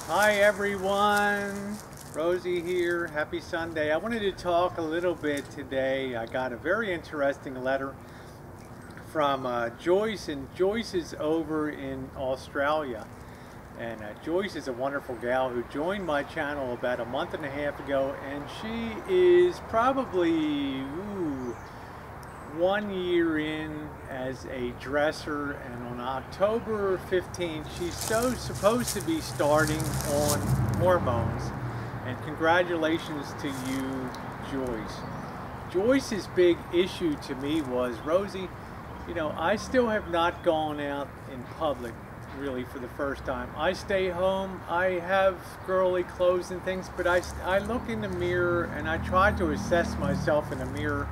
Hi everyone, Rosie here. Happy Sunday. I wanted to talk a little bit today. I got a very interesting letter from Joyce, and Joyce is over in Australia. And Joyce is a wonderful gal who joined my channel about a month and a half ago, and she is probably 1 year in as a dresser, and on October 15th she's supposed to be starting on hormones. And congratulations to you, Joyce. Joyce's big issue to me was, Rosie, I still have not gone out in public really for the first time. I stay home, I have girly clothes and things, but I look in the mirror and I try to assess myself in the mirror.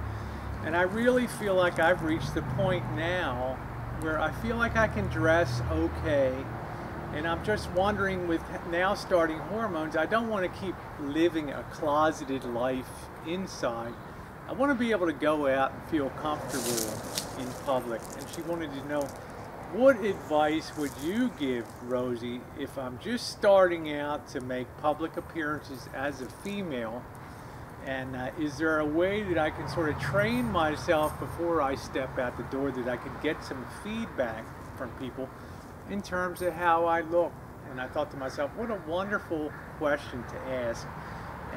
And I really feel like I've reached the point now where I feel like I can dress okay. And I'm just wondering, with now starting hormones, I don't want to keep living a closeted life inside. I want to be able to go out and feel comfortable in public. And she wanted to know, what advice would you give, Rosie, if I'm just starting out to make public appearances as a female? And is there a way that I can sort of train myself before I step out the door, that I could get some feedback from people in terms of how I look? And I thought to myself, what a wonderful question to ask.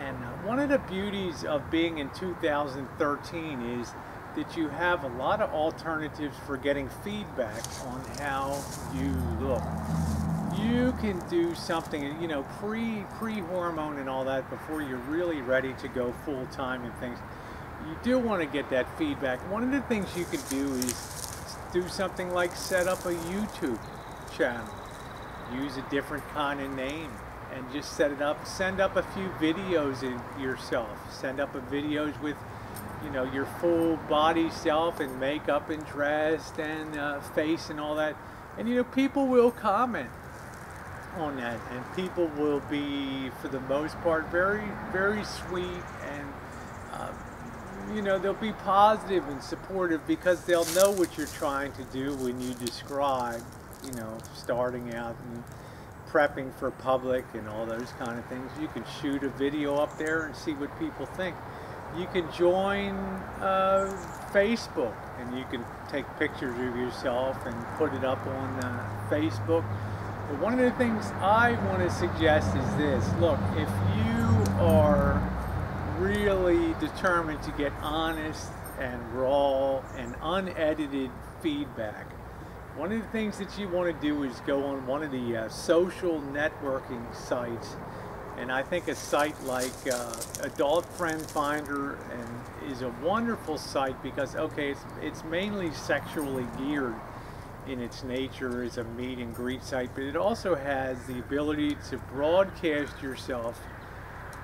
And one of the beauties of being in 2013 is that you have a lot of alternatives for getting feedback on how you look. You can do something, pre-hormone and all that, before you're really ready to go full-time and things. You do want to get that feedback. One of the things you can do is do something like set up a YouTube channel. Use a different kind of name and just set it up. Send up a few videos in yourself. Send up videos with, your full body self and makeup and dressed and face and all that. And, people will comment on that, and people will be, for the most part, very, very sweet, and they'll be positive and supportive, because they'll know what you're trying to do when you describe, starting out and prepping for public and all those kind of things. You can shoot a video up there and see what people think. You can join Facebook, and you can take pictures of yourself and put it up on Facebook. But one of the things I want to suggest is this. Look, if you are really determined to get honest and raw and unedited feedback, one of the things that you want to do is go on one of the social networking sites. And I think a site like Adult Friend Finder is a wonderful site, because, okay, it's mainly sexually geared in its nature as a meet and greet site, but it also has the ability to broadcast yourself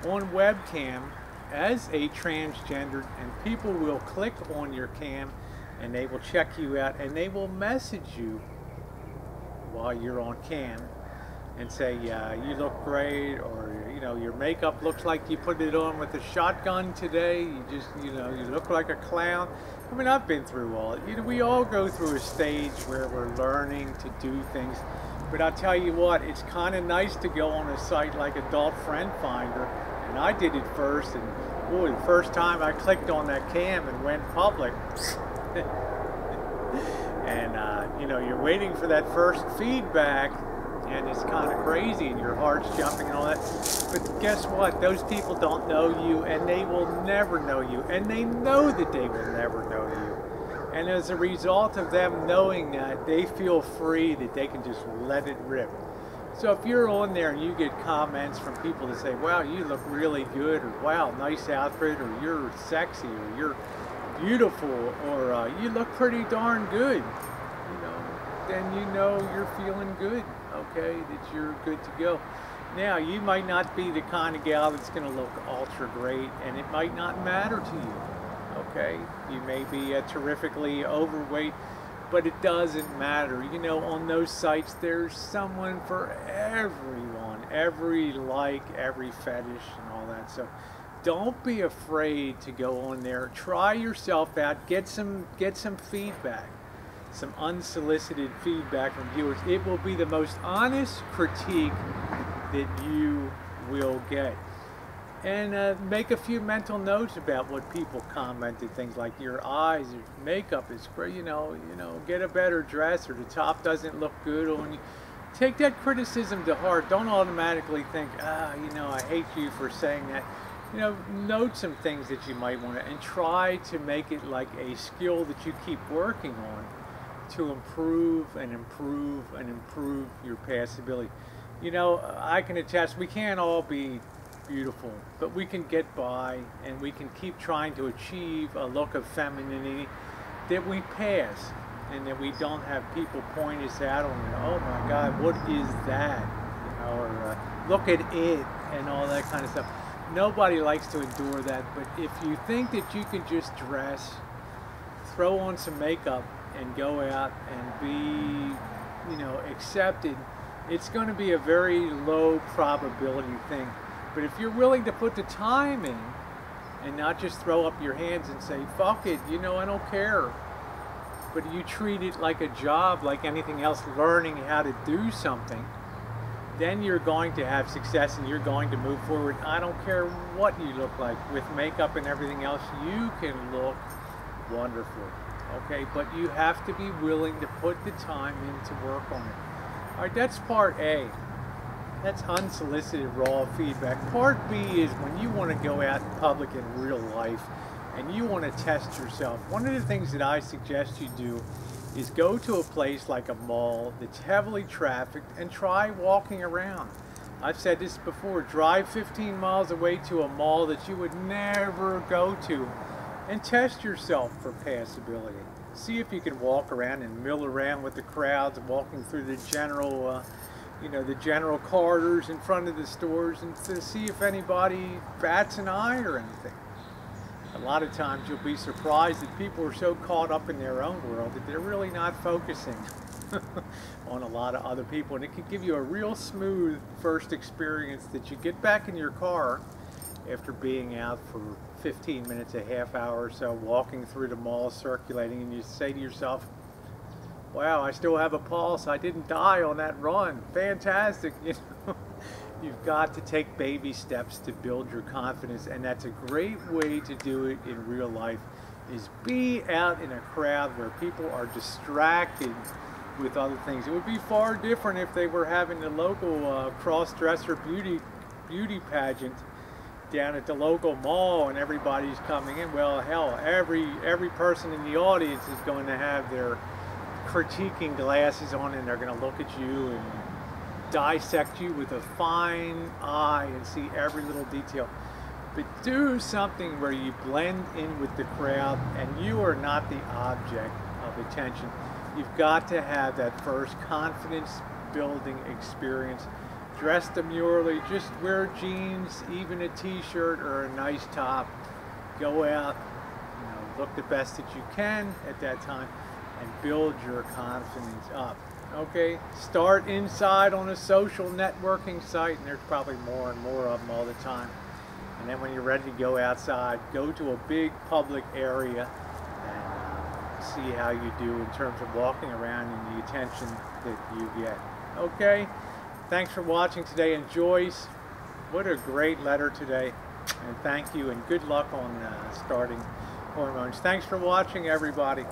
on webcam as a transgender, and people will click on your cam and they will check you out, and they will message you while you're on cam and say, yeah, you look great, or your makeup looks like you put it on with a shotgun today, you look like a clown. I mean, I've been through all it. We all go through a stage where we're learning to do things. But I'll tell you what, it's kind of nice to go on a site like Adult Friend Finder. And I did it first, and boy, the first time I clicked on that cam and went public. And, you're waiting for that first feedback, and it's kind of crazy, and your heart's jumping and all that. But guess what? Those people don't know you, and they will never know you, and they know that they will never know you. And as a result of them knowing that, they feel free that they can just let it rip. So if you're on there and you get comments from people that say, wow, you look really good, or wow, nice outfit, or you're sexy, or you're beautiful, or you look pretty darn good, then you're feeling good, okay, that you're good to go. Now, you might not be the kind of gal that's going to look ultra great, and it might not matter to you, okay? You may be terrifically overweight, but it doesn't matter. On those sites, there's someone for everyone, every like, every fetish, and all that. So don't be afraid to go on there. Try yourself out. Get some feedback. Some unsolicited feedback from viewers. It will be the most honest critique that you will get. And make a few mental notes about what people commented, things like your eyes, your makeup is great, get a better dress, or the top doesn't look good on you. Take that criticism to heart. Don't automatically think, I hate you for saying that. Note some things that you might want to, and try to make it like a skill that you keep working on to improve and improve and improve your passability. I can attest, we can't all be beautiful, but we can get by, and we can keep trying to achieve a look of femininity that we pass, and that we don't have people point us out on, oh my God, what is that? Or look at it, and all that kind of stuff. Nobody likes to endure that, but if you think that you can just dress, throw on some makeup, and go out and be, accepted, it's going to be a very low probability thing. But if you're willing to put the time in and not just throw up your hands and say, fuck it, I don't care, but you treat it like a job, like anything else, learning how to do something, then you're going to have success and you're going to move forward. I don't care what you look like. With makeup and everything else, you can look wonderful. Okay, but you have to be willing to put the time in to work on it. All right, that's part A. That's unsolicited raw feedback. Part B is when you want to go out in public in real life and you want to test yourself. One of the things that I suggest you do is go to a place like a mall that's heavily trafficked and try walking around. I've said this before, drive 15 miles away to a mall that you would never go to and test yourself for passability. See if you can walk around and mill around with the crowds, walking through the general the general corridors in front of the stores, and to see if anybody bats an eye or anything. A lot of times you'll be surprised that people are so caught up in their own world that they're really not focusing on a lot of other people, and it can give you a real smooth first experience that you get back in your car after being out for 15 minutes, a half hour or so, walking through the mall, circulating, and you say to yourself, wow, I still have a pulse. I didn't die on that run. Fantastic. You've got to take baby steps to build your confidence, and that's a great way to do it in real life, is be out in a crowd where people are distracted with other things. It would be far different if they were having the local cross-dresser beauty pageant down at the local mall and everybody's coming in. Well, hell, every person in the audience is going to have their critiquing glasses on, and they're going to look at you and dissect you with a fine eye and see every little detail. But do something where you blend in with the crowd and you are not the object of attention. You've got to have that first confidence building experience. Dress demurely, just wear jeans, even a t-shirt or a nice top. Go out, look the best that you can at that time, and build your confidence up. Okay, start inside on a social networking site, and there's probably more and more of them all the time. And then when you're ready to go outside, go to a big public area and see how you do in terms of walking around and the attention that you get. Okay, thanks for watching today. And Joyce, what a great letter today. And thank you, and good luck on starting hormones. Thanks for watching, everybody.